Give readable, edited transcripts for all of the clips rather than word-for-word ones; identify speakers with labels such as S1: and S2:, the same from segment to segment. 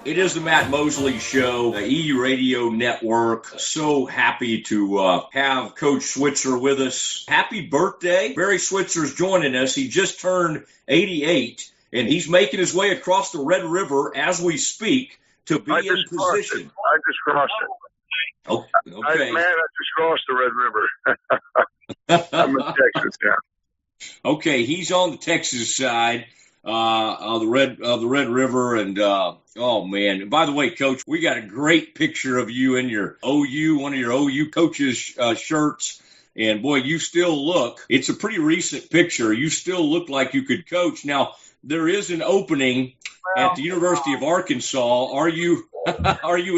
S1: It is the Matt Mosley Show, the EU Radio Network. So happy to have Coach Switzer with us. Happy birthday. Barry Switzer's joining us. He just turned 88, and he's making his way across the Red River as we speak to be in position.
S2: I just crossed it.
S1: Oh, okay.
S2: I just crossed the Red River. I'm in Texas now.
S1: Okay, he's on the Texas side of the Red River, and oh man! And by the way, Coach, we got a great picture of you in your one of your OU coaches' shirts, and boy, you still look. It's a pretty recent picture. You still look like you could coach. Now there is an opening at the University of Arkansas. Are you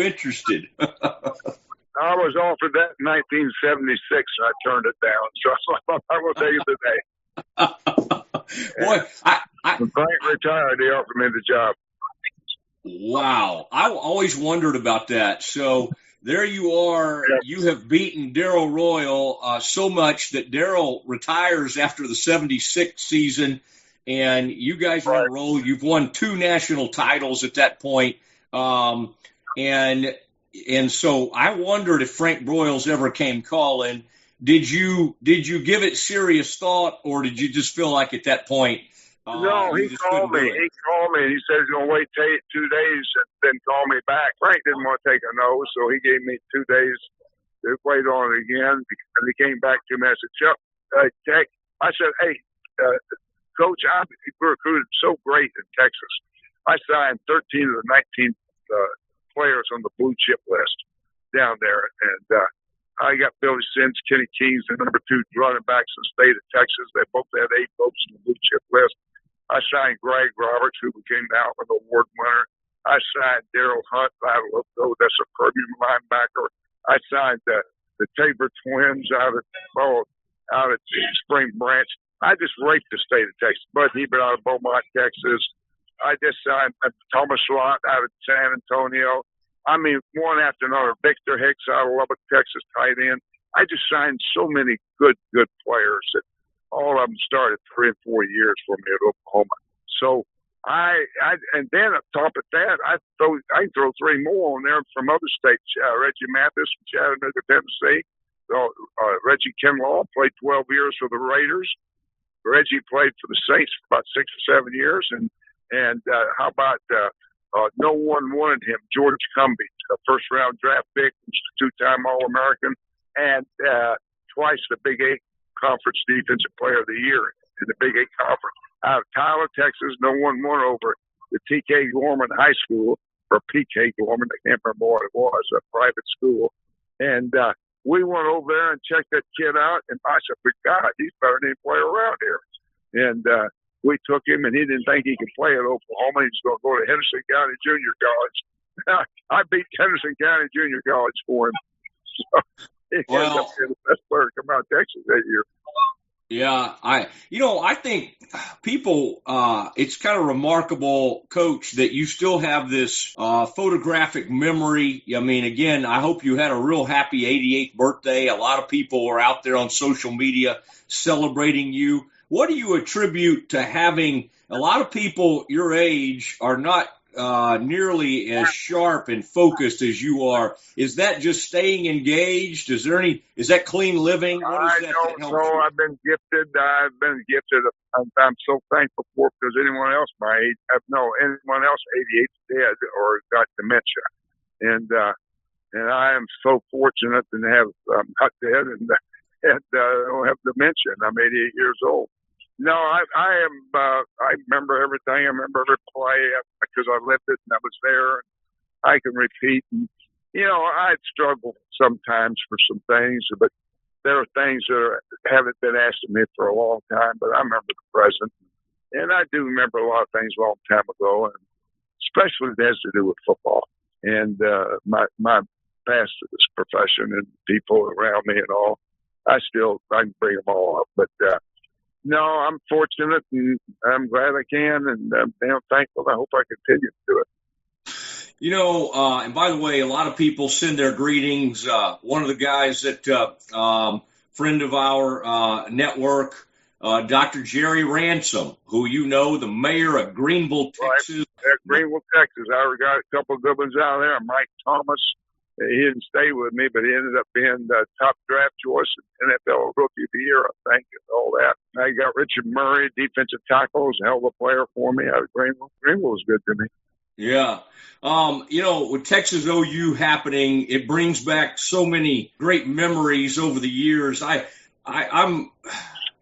S1: interested?
S2: I was offered that in 1976, and I turned it down. So I'm going to take it today.
S1: Boy,
S2: when Frank retired, they offered me the job.
S1: Wow. I always wondered about that. So there you are. Yes. You have beaten Darrell Royal so much that Darrell retires after the 76 season, and you guys are on a roll. You've won 2 national titles at that point. And so I wondered if Frank Broyles ever came calling. Did you give it serious thought, or did you just feel like at that point?
S2: No, he called me. He called me. He said he's going to wait 2 days and then call me back. Frank didn't want to take a no, so he gave me 2 days to wait on it again. And he came back to me. I said, Chuck, I said, hey, Coach, I've recruited so great in Texas. I signed 13 of the 19 players on the blue chip list down there. And I got Billy Sims, Kenny Keynes, the number 2 running backs in the state of Texas. They both had 8 votes on the blue chip list. I signed Greg Roberts, who became the Outland Award winner. I signed Daryl Hunt out of Loco. That's a premium linebacker. I signed the Tabor twins out of Spring Branch. I just raped the state of Texas. Bud Hebert out of Beaumont, Texas. I just signed Thomas Lott out of San Antonio. I mean, one after another. Victor Hicks out of Lubbock, Texas, tight end. I just signed so many good players that all of them started 3 and 4 years for me at Oklahoma. So and then on top of that, I can throw 3 more on there from other states. Reggie Mathis from Chattanooga, Tennessee. Reggie Kinlaw played 12 years for the Raiders. Reggie played for the Saints for about 6 or 7 years. And how about no one wanted him, George Cumbie, a first-round draft pick, 2-time All-American, and twice the Big 8 Conference Defensive Player of the Year in the Big 8 Conference. Out of Tyler, Texas, no one won over the T.K. Gorman High School, or P.K. Gorman, I can't remember what it was, a private school. And we went over there and checked that kid out, and I said, but God, he's better than any player around here. And we took him, and he didn't think he could play at Oklahoma. He was going to go to Henderson County Junior College. I beat Henderson County Junior College for him. So he ended up being the best player to come out of Texas that year.
S1: Yeah, I think people, it's kind of remarkable, Coach, that you still have this photographic memory. I mean, again, I hope you had a real happy 88th birthday. A lot of people were out there on social media celebrating you. What do you attribute to having a lot of people your age are not nearly as sharp and focused as you are? Is that just staying engaged? Is that clean living? What is that?
S2: I don't know. I've been gifted. I'm so thankful for it, because anyone else my age, anyone else 88 is dead or got dementia. And I am so fortunate to have, I'm not dead and don't have dementia. And I'm 88 years old. No, I remember everything. I remember every play because I lived it and I was there. I can repeat. And, I'd struggle sometimes for some things, but there are things that haven't been asked of me for a long time, but I remember the present. And I do remember a lot of things a long time ago, and especially it has to do with football and my past to this profession and people around me and all. I can bring them all up, but no, I'm fortunate and I'm glad I can, and I'm damn thankful. I hope I continue to do it.
S1: And by the way, a lot of people send their greetings. One of the guys that friend of our network, Dr. Jerry Ransom, who you know, the mayor of Greenville, Texas.
S2: Right. At Greenville, Texas. I got a couple of good ones out there. Mike Thomas. He didn't stay with me, but he ended up being the top draft choice and NFL Rookie of the Year, I think, and all that. I got Richard Murray, defensive tackle, was a hell of a player for me out of Greenville. Greenville was good to me.
S1: Yeah. With Texas OU happening, it brings back so many great memories over the years.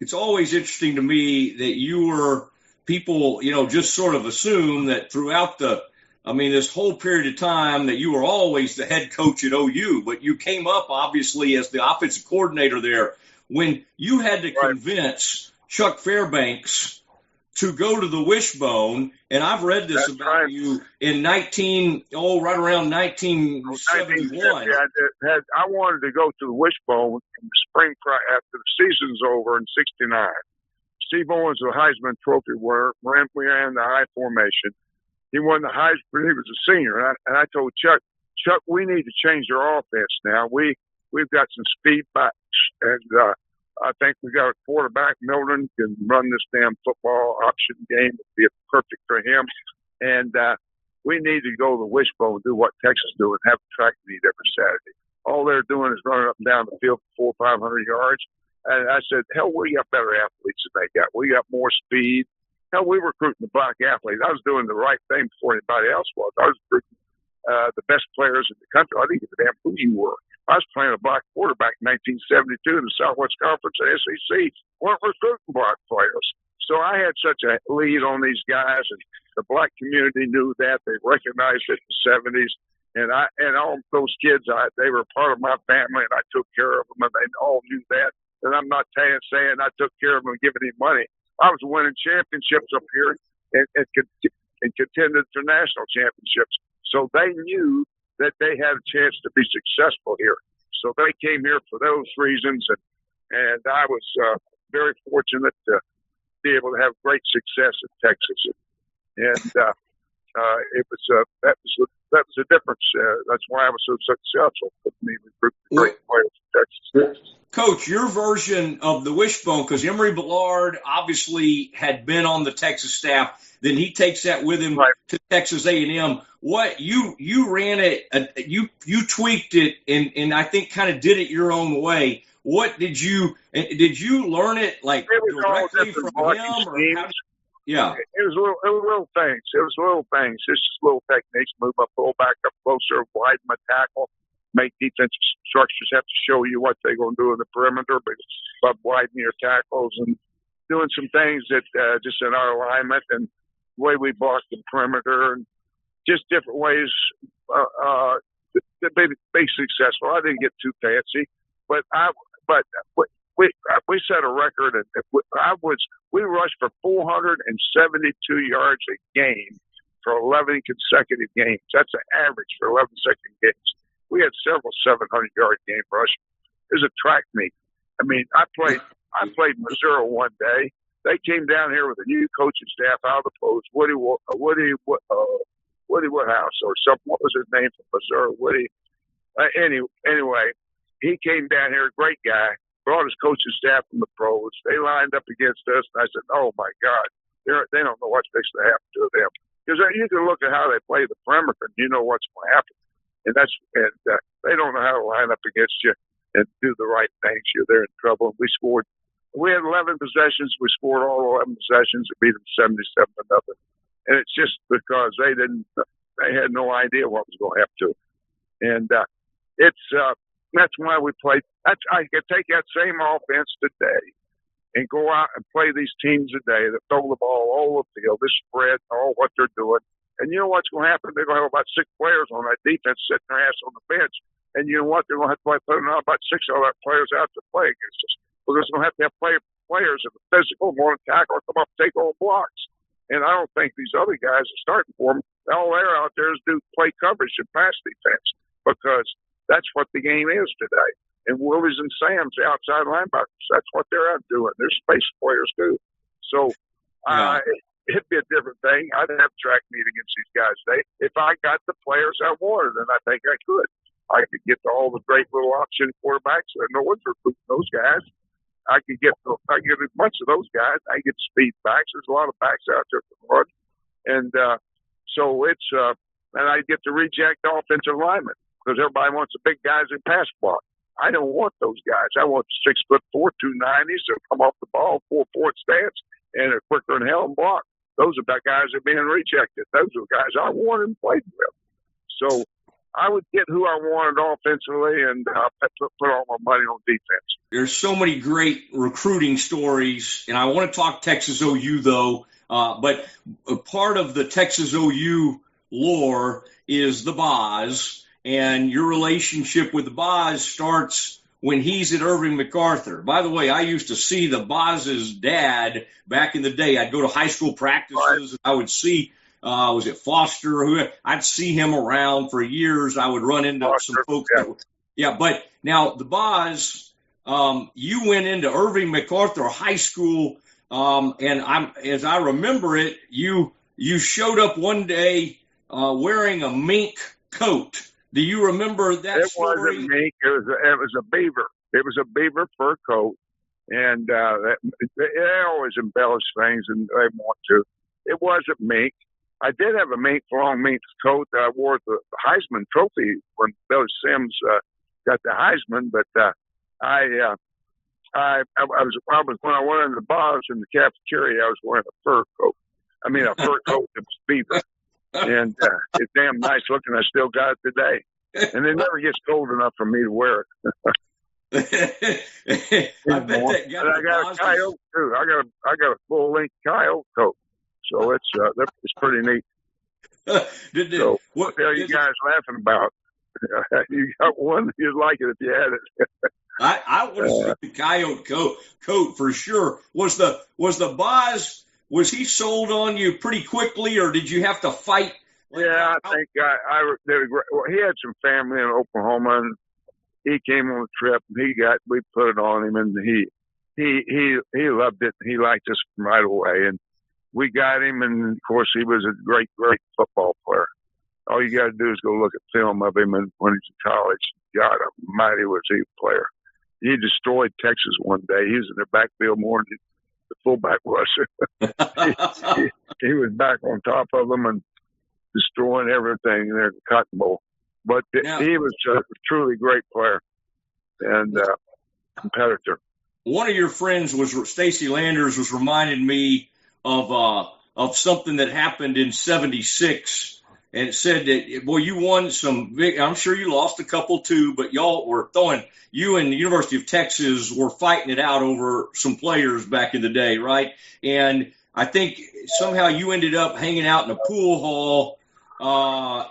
S1: It's always interesting to me that you were people, just sort of assume that throughout this whole period of time that you were always the head coach at OU, but you came up obviously as the offensive coordinator there when you had to convince Chuck Fairbanks to go to the Wishbone. And I've read this about you in right around 1971.
S2: I wanted to go to the Wishbone in the spring after the season's over in '69. Steve Owens, the Heisman Trophy winner, we ran the high formation. He won the Heisman. He was a senior, and I told Chuck, we need to change our offense now. We've got some speed backs, and I think we got a quarterback. Milton can run this damn football option game. It'd be perfect for him. And we need to go to the Wishbone and do what Texas do and have a track meet every Saturday. All they're doing is running up and down the field for 400 or 500 yards. And I said, hell, we got better athletes than they got. We got more speed. Hell, we were recruiting the black athletes. I was doing the right thing before anybody else was. I was recruiting the best players in the country. I didn't give a damn who you were. I was playing a black quarterback in 1972 in the Southwest Conference at SEC. Weren't recruiting black players. So I had such a lead on these guys, and the black community knew that. They recognized it in the 70s. And all those kids, they were part of my family, and I took care of them, and they all knew that. And I'm not saying I took care of them and giving them money. I was winning championships up here and contended for national championships. So they knew that they had a chance to be successful here. So they came here for those reasons, and I was very fortunate to be able to have great success in Texas. And that was the difference. That's why I was so successful with me recruiting great players in Texas.
S1: Coach, your version of the Wishbone, because Emory Ballard obviously had been on the Texas staff, then he takes that with him to Texas A&M. What you ran it, you tweaked it, and I think kind of did it your own way. What did you learn it directly from him? Or yeah,
S2: it was little things. It was little things. It's just little techniques. Move my fullback up closer, widen my tackle. Make defensive structures have to show you what they're going to do in the perimeter, but widening your tackles and doing some things that just in our alignment and the way we block the perimeter and just different ways to be successful. I didn't get too fancy, but we set a record. And we rushed for 472 yards a game for 11 consecutive games. That's an average for 11 consecutive games. We had several 700-yard game rush. It was a track meet. I mean, I played Missouri one day. They came down here with a new coaching staff out of the post, Woody Woodhouse or something. What was his name from Missouri? Woody. Anyway, he came down here, great guy, brought his coaching staff from the pros. They lined up against us, and I said, "Oh my God, they don't know what's fixing to happen to them." Because you can look at how they play the perimeter, and you know what's going to happen. And they don't know how to line up against you and do the right things. They're in trouble. And we had 11 possessions. We scored all 11 possessions and beat them 77-0. And it's just because they had no idea what was going to happen to them. And that's why we played. I could take that same offense today and go out and play these teams today that throw the ball all over the field, this spread, all what they're doing. And you know what's going to happen? They're going to have about 6 players on that defense sitting their ass on the bench. And you know what? They're going to have to put about 6 other players out to play against us. Because they're going to have players that are physical, want to tackle, come up, take all blocks. And I don't think these other guys are starting for them. All they're out there is do play coverage and pass defense. Because that's what the game is today. And Willies and Sam's, the outside linebackers, that's what they're out doing. They're space players too. So it'd be a different thing. I'd have a track meet against these guys today. If I got the players I wanted, then I think I could. I could get to all the great little option quarterbacks. No one's recruiting those guys. I could get a bunch of those guys. I get speed backs. There's a lot of backs out there for run, and so it's and I get to reject offensive linemen because everybody wants the big guys in pass block. I don't want those guys. I want the 6'4", 290s that come off the ball, 4-4 stance, and are quicker than hell and block. Those are the guys that are being rejected. Those are the guys I wanted and played with. So I would get who I wanted offensively and put all my money on defense.
S1: There's so many great recruiting stories, and I want to talk Texas OU, though. But a part of the Texas OU lore is the Boz, and your relationship with the Boz starts when he's at Irving MacArthur. By the way, I used to see the Boz's dad back in the day. I'd go to high school practices, right, and I would see was it Foster? I'd see him around for years. I would run into Foster, some folks. But now the Boz, you went into Irving MacArthur High School, and as I remember it, you showed up one day wearing a mink coat. Do you remember that story?
S2: It wasn't mink. It was a beaver. It was a beaver fur coat, and they always embellish things, and they want to. It wasn't mink. I did have a long mink coat that I wore at the Heisman Trophy when Billy Sims got the Heisman. But I was when I went into the bars in the cafeteria, I was wearing a fur coat. I mean, a fur coat that was beaver. And it's damn nice looking. I still got it today. And it never gets cold enough for me to wear
S1: it. I bet that got
S2: I got a coyote too. I got a full length coyote coat. So it's pretty neat. What are you guys laughing about? You got one, you'd like it if you had it.
S1: I would have the coyote coat for sure. Was the Boz, was he sold on you pretty quickly, or did you have to fight?
S2: Yeah, I think he had some family in Oklahoma, and he came on a trip, and we put it on him, and he loved it. He liked us right away, and we got him, and of course he was a great, great football player. All you got to do is go look at film of him, and when he's in college, God almighty, was he a player. He destroyed Texas one day. He was in their backfield more than the fullback was. he was back on top of them and destroying everything there in the Cotton Bowl. But he was a truly great player and competitor.
S1: One of your friends Stacy Landers was reminding me of something that happened in '76, and said that, boy, you won some big. I'm sure you lost a couple too, but y'all were you and the University of Texas were fighting it out over some players back in the day, right? And I think somehow you ended up hanging out in a pool hall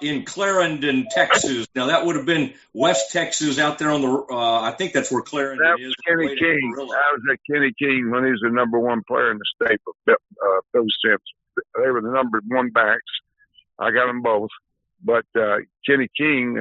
S1: in Clarendon, Texas. Now that would have been West Texas out there on the. I think that's where Clarendon
S2: is. Kenny King. I was at Kenny King when he was the number one player in the state of those Sims. They were the number one backs. I got them both, but Kenny King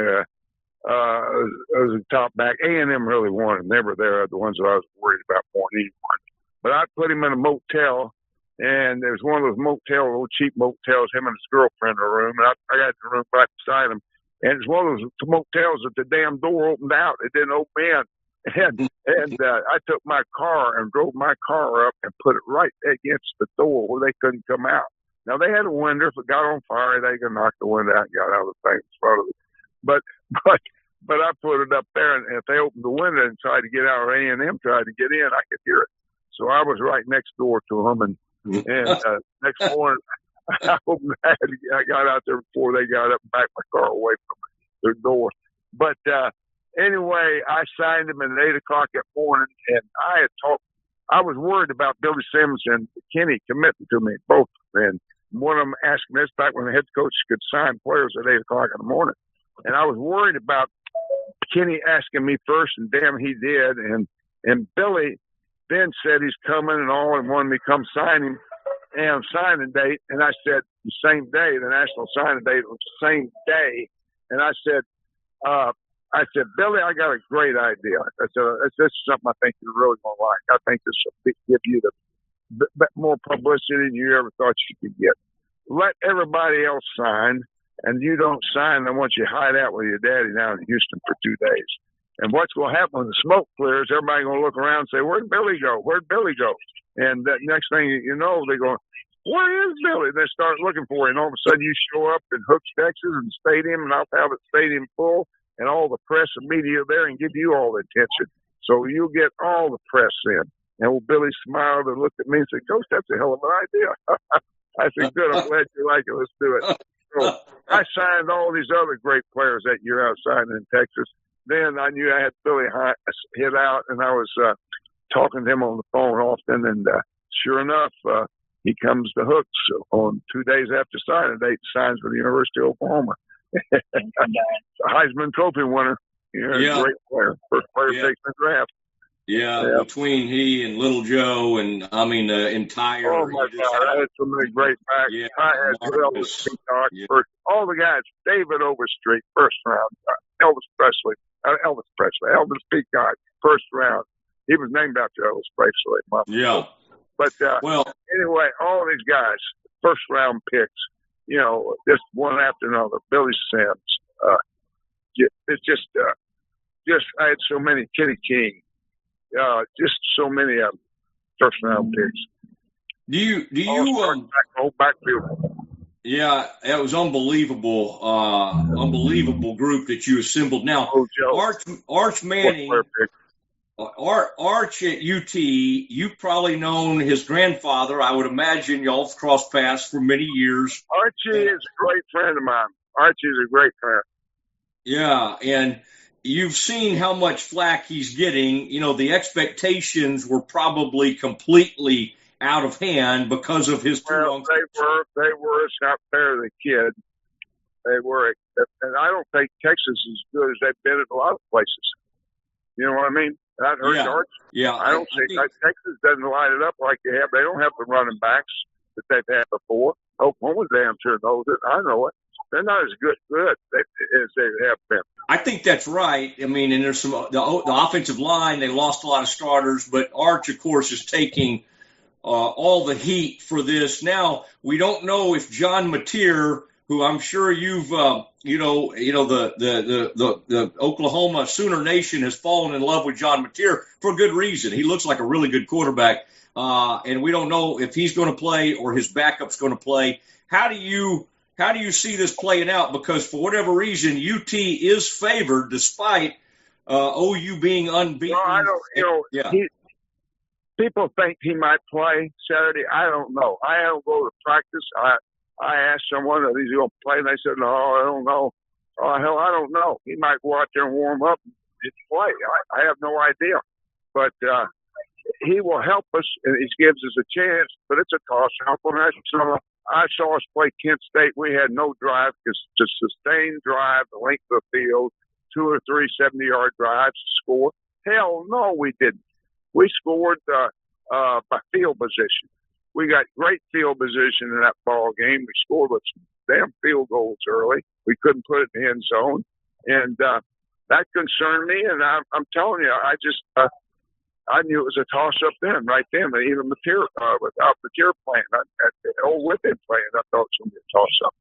S2: was a top back. A&M really won him. They were there, the ones that I was worried about more than anyone. But I put him in a motel. And there's one of those little cheap motels, him and his girlfriend in a room. And I got the room right beside him. And it's one of those motels that the damn door opened out. It didn't open in. And I took my car and drove my car up and put it right against the door where they couldn't come out. Now, they had a window. If it got on fire, they could knock the window out and got out of the thing in front of it. But I put it up there, and if they opened the window and tried to get out, or A&M tried to get in, I could hear it. So I was right next door to them, and next morning, I got out there before they got up and backed my car away from their door. But anyway, I signed him at 8 o'clock that morning, and I was worried about Billy Sims and Kenny committing to me, both. And one of them asked me this back when the head coach could sign players at 8 o'clock in the morning. And I was worried about Kenny asking me first, and damn, he did. And Billy then said he's coming and all, and wanted me to come sign him and signing date. And I said the same day, the national signing date was the same day. And I said, Billy, I got a great idea. I said, this is something I think you're really going to like. I think this will give you the more publicity than you ever thought you could get. Let everybody else sign, and you don't sign. I want you to hide out with your daddy down in Houston for 2 days. And what's going to happen when the smoke clears, everybody going to look around and say, where'd Billy go? Where'd Billy go? And that next thing you know, they go, where is Billy? And they start looking for you. And all of a sudden you show up in Hooks, Texas and stadium, and I'll have a stadium full and all the press and media there and give you all the attention. So you get all the press in. And well, Billy smiled and looked at me and said, Coach, that's a hell of an idea. I said, good, I'm glad you like it. Let's do it. So I signed all these other great players that year I was signing in Texas. Then I knew I had Billy hit out, and I was talking to him on the phone often. And sure enough, he comes to Hooks on 2 days after signing date, signs with the University of Oklahoma. Heisman Trophy winner. Great player. First player taken in the draft.
S1: Yeah, between he and Little Joe and, I mean, the entire.
S2: Oh, my God. I had so many great backs.
S1: Yeah,
S2: I had Elvis Peacock first. All the guys. David Overstreet, first round. Elvis Peacock, first round. He was named after Elvis Presley.
S1: Yeah.
S2: But anyway, all these guys, first round picks, just one after another. Billy Sims. It's just I had so many. Kenny King. Just so many of them, first round picks.
S1: Do you
S2: backfield?
S1: Yeah, it was unbelievable group that you assembled. Now, Arch Manning, Arch at UT, you've probably known his grandfather. I would imagine y'all have crossed paths for many years.
S2: Archie is a great friend of mine. Archie's a great friend.
S1: Yeah, and you've seen how much flack he's getting. The expectations were probably completely out of hand because of his
S2: They were. It's not fair to the kid. They were. And I don't think Texas is as good as they've been at a lot of places. You know what I mean? I heard Arch.
S1: Yeah.
S2: I don't think Texas doesn't light it up like they have. They don't have the running backs that they've had before. Oklahoma's damn sure knows it. I know it. They're not as good as they have been.
S1: I think that's right. I mean, and there's the offensive line. They lost a lot of starters, but Arch, of course, is taking all the heat for this. Now, we don't know if John Mateer, who I'm sure you've, the Oklahoma Sooner Nation has fallen in love with John Mateer for good reason. He looks like a really good quarterback, and we don't know if he's going to play or his backup's going to play. How do you see this playing out? Because for whatever reason, UT is favored despite OU being unbeaten.
S2: Well, I don't, people think he might play Saturday. I don't know. I don't go to practice. I asked someone, is he going to play? And they said, no, I don't know. Oh, hell, I don't know. He might go out there and warm up and play. I have no idea. But he will help us, and he gives us a chance, but it's a toss-up. I saw us play Kent State. We had no drive because to sustain drive, the length of the field, 2 or 3 70-yard drives to score. Hell no, we didn't. We scored by field position. We got great field position in that ball game. We scored with some damn field goals early. We couldn't put it in the end zone, and that concerned me. And I'm telling you, I knew it was a toss-up then, right then. Even without Mateer playing, or with him playing, I thought it was going to be a toss-up.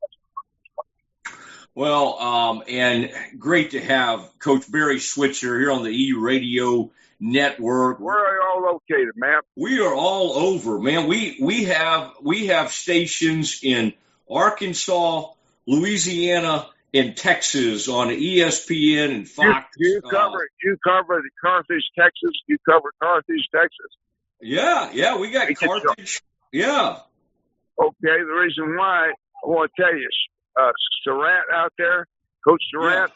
S1: Well, and great to have Coach Barry Switzer here on the EU Radio Network.
S2: Where are you all located, man?
S1: We are all over, man. We have stations in Arkansas, Louisiana, and Texas on ESPN and Fox.
S2: You cover the Carthage, Texas. You cover Carthage, Texas.
S1: Yeah, we got Carthage. Yeah.
S2: Okay, the reason why I want to tell you, Surratt out there, Coach Surratt,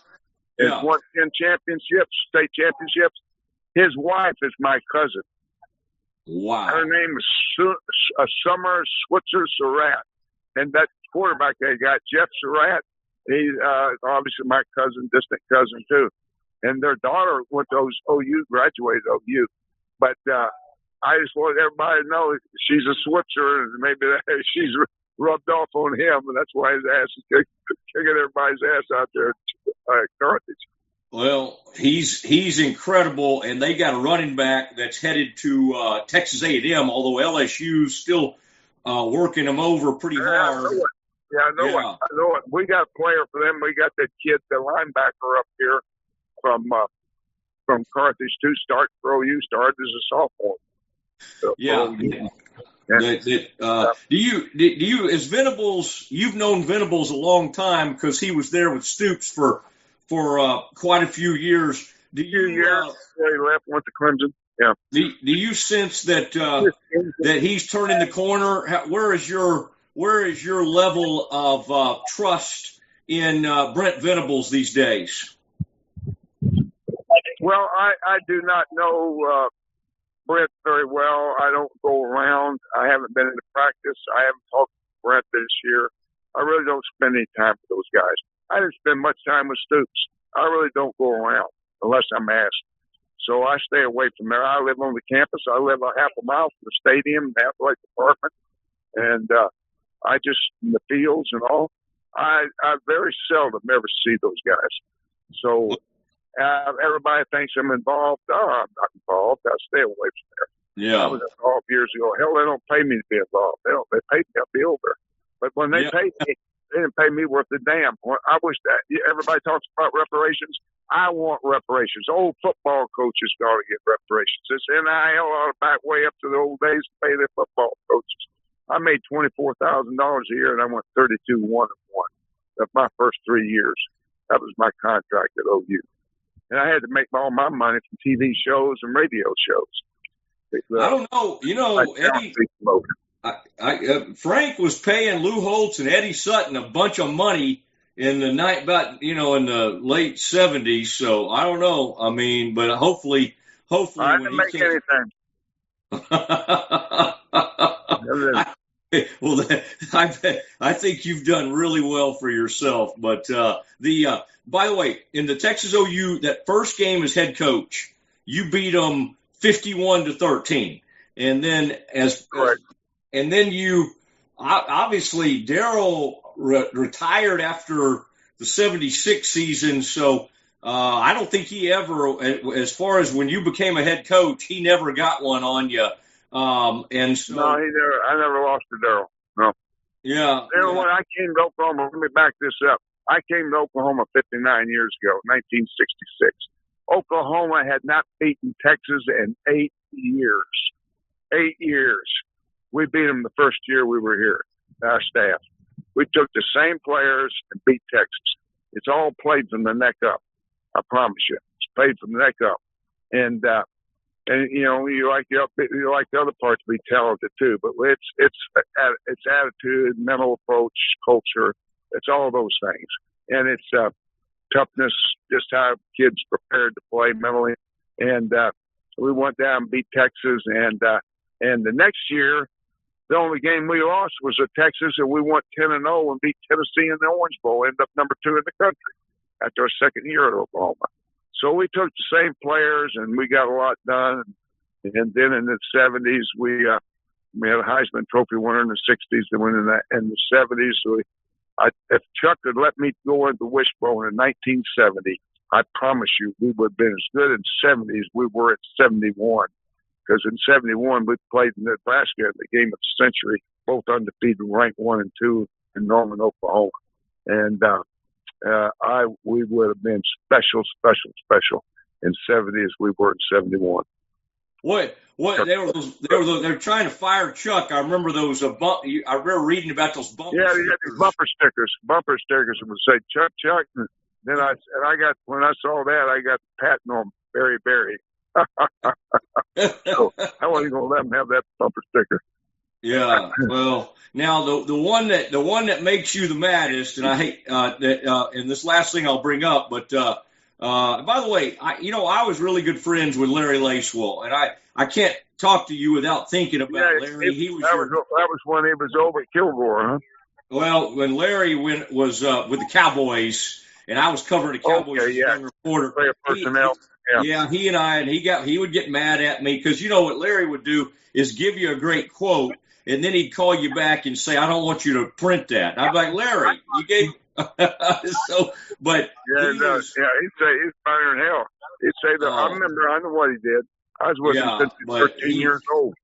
S2: has won 10 championships, state championships. His wife is my cousin.
S1: Wow.
S2: Her name is Summer Switzer Surratt. And that quarterback they got, Jeff Surratt, he's obviously my cousin, distant cousin too. And their daughter went to OU, graduated OU. But I just want everybody to know she's a Switzer, and maybe she's rubbed off on him, and that's why his ass is kicking everybody's ass out there at Carthage.
S1: Well, he's incredible, and they got a running back that's headed to Texas A&M, although LSU's still working him over pretty hard.
S2: I know it. We got a player for them. We got that kid, the linebacker up here from from Carthage too. Started for OU, started as a sophomore. So,
S1: yeah. Do you, as Venables, you've known Venables a long time because he was there with Stoops for quite a few years. Do you,
S2: he left, went to Clemson. Yeah.
S1: Do you sense that that he's turning the corner? Where is your level of trust in Brent Venables these days?
S2: Well, I do not know Brent very well. I don't go around. I haven't been into practice. I haven't talked to Brent this year. I really don't spend any time with those guys. I didn't spend much time with Stoops. I really don't go around unless I'm asked. So I stay away from there. I live on the campus. I live a half a mile from the stadium, the athletic department, and I just in the fields and all. I very seldom ever see those guys. So everybody thinks I'm involved. No, I'm not involved. I stay away from there.
S1: Yeah,
S2: I was involved years ago. Hell, they don't pay me to be involved. They pay me to be over. But when they paid me, they didn't pay me worth a damn. I wish that everybody talks about reparations. I want reparations. Old football coaches got to get reparations. This NIL ought to back way up to the old days to pay their football coaches. I made $24,000 a year, and I went 32-1-1 of my first 3 years. That was my contract at OU. And I had to make all my money from TV shows and radio shows.
S1: I don't know. You know, Eddie, Frank was paying Lou Holtz and Eddie Sutton a bunch of money in the night, in the late 70s. So I don't know. I mean, but hopefully,
S2: I didn't make anything.
S1: Well, I think you've done really well for yourself. But by the way, in the Texas OU, that first game as head coach, you beat them 51-13, and then you obviously Darryl retired after the 76 season, so I don't think he ever, as far as when you became a head coach, he never got one on you. And so
S2: no, I never lost to Darryl. No.
S1: Yeah.
S2: Darryl, when I came to Oklahoma, let me back this up. I came to Oklahoma 59 years ago, 1966. Oklahoma had not beaten Texas in 8 years. 8 years. We beat them the first year we were here, our staff. We took the same players and beat Texas. It's all played from the neck up. I promise you. It's played from the neck up. And you know, you like the other parts to be talented too, but it's attitude, mental approach, culture. It's all those things. And it's toughness, just how kids prepared to play mentally. And we went down and beat Texas. And the next year, the only game we lost was at Texas, and we went 10-0 and beat Tennessee in the Orange Bowl, ended up number 2 in the country after our second year at Oklahoma. So we took the same players, and we got a lot done. And then in the 70s, we had a Heisman Trophy winner in the 60s, and in the 70s, if Chuck had let me go into Wishbone in 1970, I promise you we would have been as good in the 70s we were at 71. Because in 71, we played in Nebraska in the game of the century, both undefeated, ranked 1 and 2 in Norman, Oklahoma. And we would have been special in 70 as we were in 71.
S1: What they were trying to fire Chuck. I remember those I remember reading about those bumper stickers.
S2: Yeah, these bumper stickers that would say Chuck. And then when I saw that, I got the patent on Berry. So I wasn't going to let them have that bumper sticker.
S1: Yeah, well, now the one that makes you the maddest, and I hate and this last thing I'll bring up, but by the way, I was really good friends with Larry Lacewell, and I can't talk to you without thinking about Larry.
S2: That was when he was over at Kilgore, huh?
S1: Well, when Larry was with the Cowboys, and I was covering the Cowboys as a young reporter.
S2: Player personnel.
S1: Yeah, he and I, and he would get mad at me because what Larry would do is give you a great quote, and then he'd call you back and say, "I don't want you to print that." And I'd be like, "Larry, you gave." So, but
S2: he'd say he's funnier than hell. He'd say that. I know what he did. I was with him since he was 13 years old.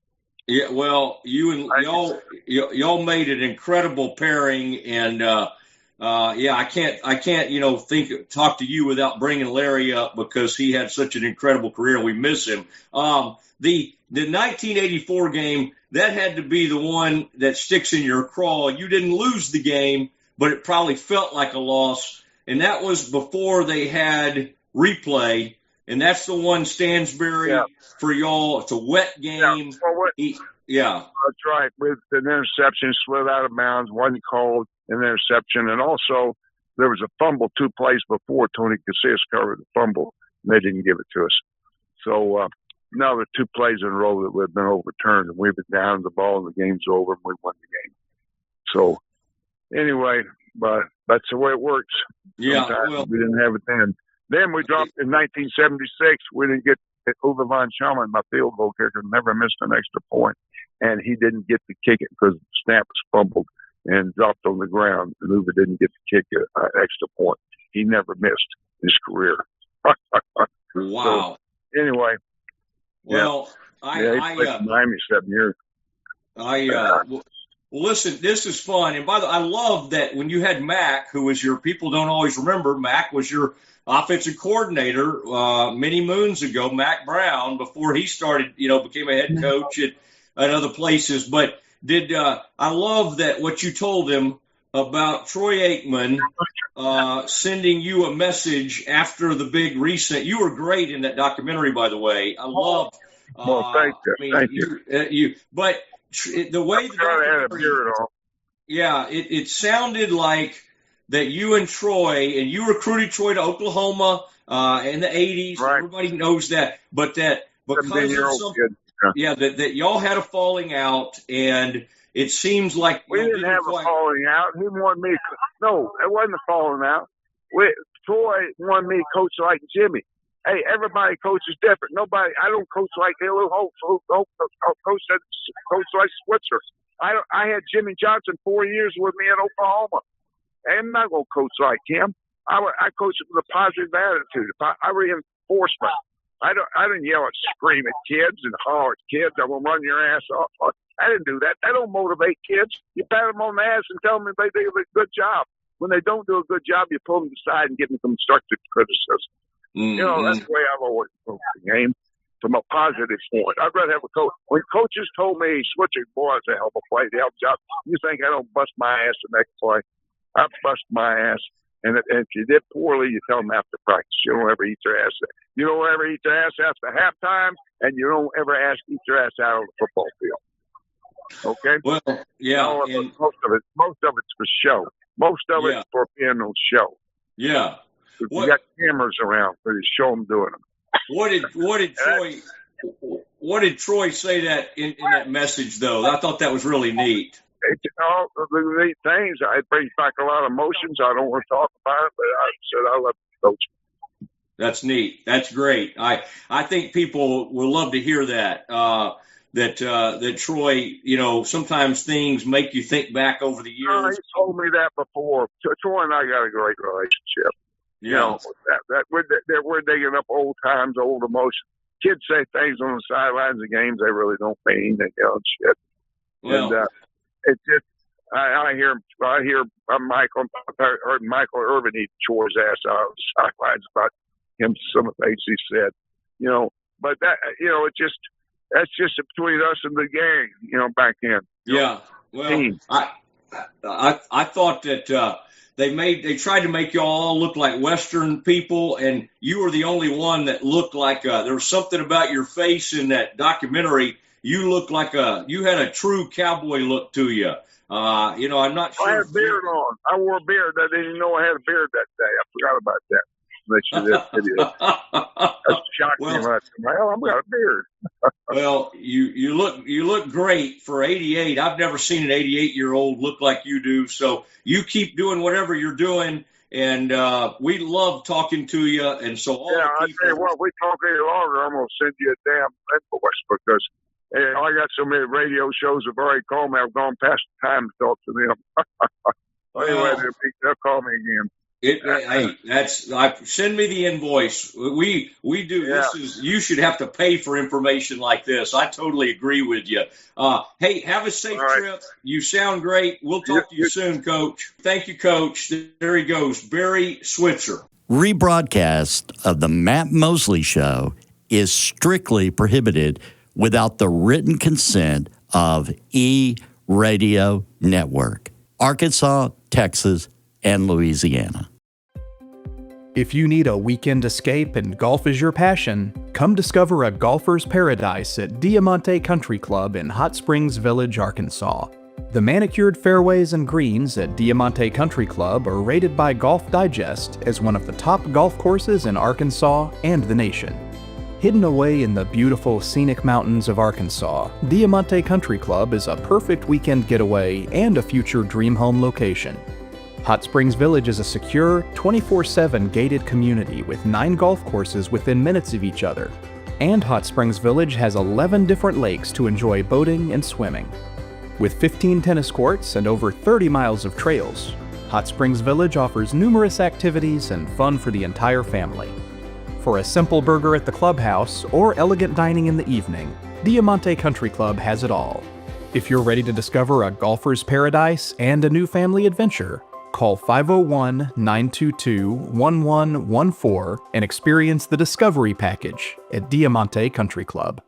S1: Yeah, well, you and y'all made an incredible pairing, and I can't, talk to you without bringing Larry up because he had such an incredible career and we miss him. The 1984 game, that had to be the one that sticks in your craw. You didn't lose the game, but it probably felt like a loss. And that was before they had replay. And that's the one Stansbury for y'all. It's a wet game.
S2: That's right. With an interception, slid out of bounds, wasn't called an interception. And also, there was a fumble 2 plays before Tony Casillas covered the fumble, and they didn't give it to us. So now the 2 plays in a row that would have been overturned, and we've been down the ball, and the game's over, and we won the game. So anyway, but that's the way it works. Sometimes we didn't have it then. Then we dropped in 1976. We didn't get Uwe von Schumann, my field goal kicker, never missed an extra point. And he didn't get to kick it because the snap was fumbled and dropped on the ground. And Uwe didn't get to kick an extra point. He never missed his career.
S1: Wow.
S2: So, anyway.
S1: Well,
S2: he played in Miami 7 years.
S1: Listen, this is fun. And by the way, I love that when you had Mac, who was your, people don't always remember, Mac was your offensive coordinator many moons ago, Mac Brown, before he started, became a head coach at other places. But I love that what you told him about Troy Aikman sending you a message after the big reset. You were great in that documentary, by the way. I love.
S2: Well, thank you. Thank you.
S1: But the way
S2: had a beard on.
S1: Yeah, it sounded like that you and Troy, and you recruited Troy to Oklahoma in the 80s.
S2: Right.
S1: Everybody knows that. But that because of something, that y'all had a falling out, and it seems like
S2: we didn't have a falling out. He wanted me. No, it wasn't a falling out. Troy wanted me to coach like Jimmy. Hey, everybody coaches different. I don't coach like Halo Hope. Coach like Switzer. I had Jimmy Johnson 4 years with me in Oklahoma. I'm not going to coach like him. I coach with a positive attitude. I reinforcement. I didn't yell and scream at kids and holler at kids. I'm going to run your ass off. I didn't do that. That don't motivate kids. You pat them on the ass and tell them they did a good job. When they don't do a good job, you pull them aside and give them constructive criticism.
S1: Mm-hmm.
S2: That's the way I've always coached the game, from a positive point. I'd rather have a coach. When coaches told me, Switzer, boy, it's a hell of a play, the hell job. You think I don't bust my ass the next play? I bust my ass. And if you did poorly, you tell them after practice. You don't ever eat your ass. You don't ever eat your ass after halftime, and you don't ever eat your ass out on the football field. Okay?
S1: Well, yeah.
S2: Most of it's for show. Most of it's for being on show.
S1: Yeah.
S2: You got cameras around for you to show them doing them.
S1: What did Troy say that in that message though? I thought that was really neat.
S2: All the neat things. It brings back a lot of emotions. I don't want to talk about it, but I said I love coaching.
S1: That's neat. That's great. I think people will love to hear that. That Troy, sometimes things make you think back over the years.
S2: He told me that before. Troy and I got a great relationship.
S1: Yeah.
S2: We're digging up old times, old emotions. Kids say things on the sidelines of games they really don't mean. They yell and shit.
S1: Well,
S2: And it's just I hear Michael. I heard Michael Irvin eat Troy's ass out on the sidelines about him. Some of the things he said. But that it's just. That's just between us and the gang, back then.
S1: Yeah. Well, I thought that they tried to make you all look like Western people, and you were the only one that looked like there was something about your face in that documentary. You looked like you had a true cowboy look to you. I'm not sure.
S2: I had a beard on. I wore a beard. I didn't even know I had a beard that day. I forgot about that. That shocked me. I've got a beard.
S1: Well, you look great for 88. I've never seen an 88-year-old look like you do. So you keep doing whatever you're doing, and we love talking to you. And so
S2: I tell you what, we talk any longer, I'm gonna send you a damn invoice because I got so many radio shows have already called me. I've gone past the time to talk to them. Anyway, they'll call me again.
S1: Hey, send me the invoice. We do.
S2: Yeah.
S1: You should have to pay for information like this. I totally agree with you. Hey, have a safe trip. You sound great. We'll talk to you soon, Coach. Thank you, Coach. There he goes, Barry Switzer.
S3: Rebroadcast of the Matt Mosley Show is strictly prohibited without the written consent of E-Radio Network, Arkansas, Texas, and Louisiana.
S4: If you need a weekend escape and golf is your passion, come discover a golfer's paradise at Diamante Country Club in Hot Springs Village, Arkansas. The manicured fairways and greens at Diamante Country Club are rated by Golf Digest as one of the top golf courses in Arkansas and the nation. Hidden away in the beautiful scenic mountains of Arkansas, Diamante Country Club is a perfect weekend getaway and a future dream home location. Hot Springs Village is a secure, 24/7 gated community with 9 golf courses within minutes of each other. And Hot Springs Village has 11 different lakes to enjoy boating and swimming. With 15 tennis courts and over 30 miles of trails, Hot Springs Village offers numerous activities and fun for the entire family. For a simple burger at the clubhouse or elegant dining in the evening, Diamante Country Club has it all. If you're ready to discover a golfer's paradise and a new family adventure, call 501-922-1114 and experience the Discovery Package at Diamante Country Club.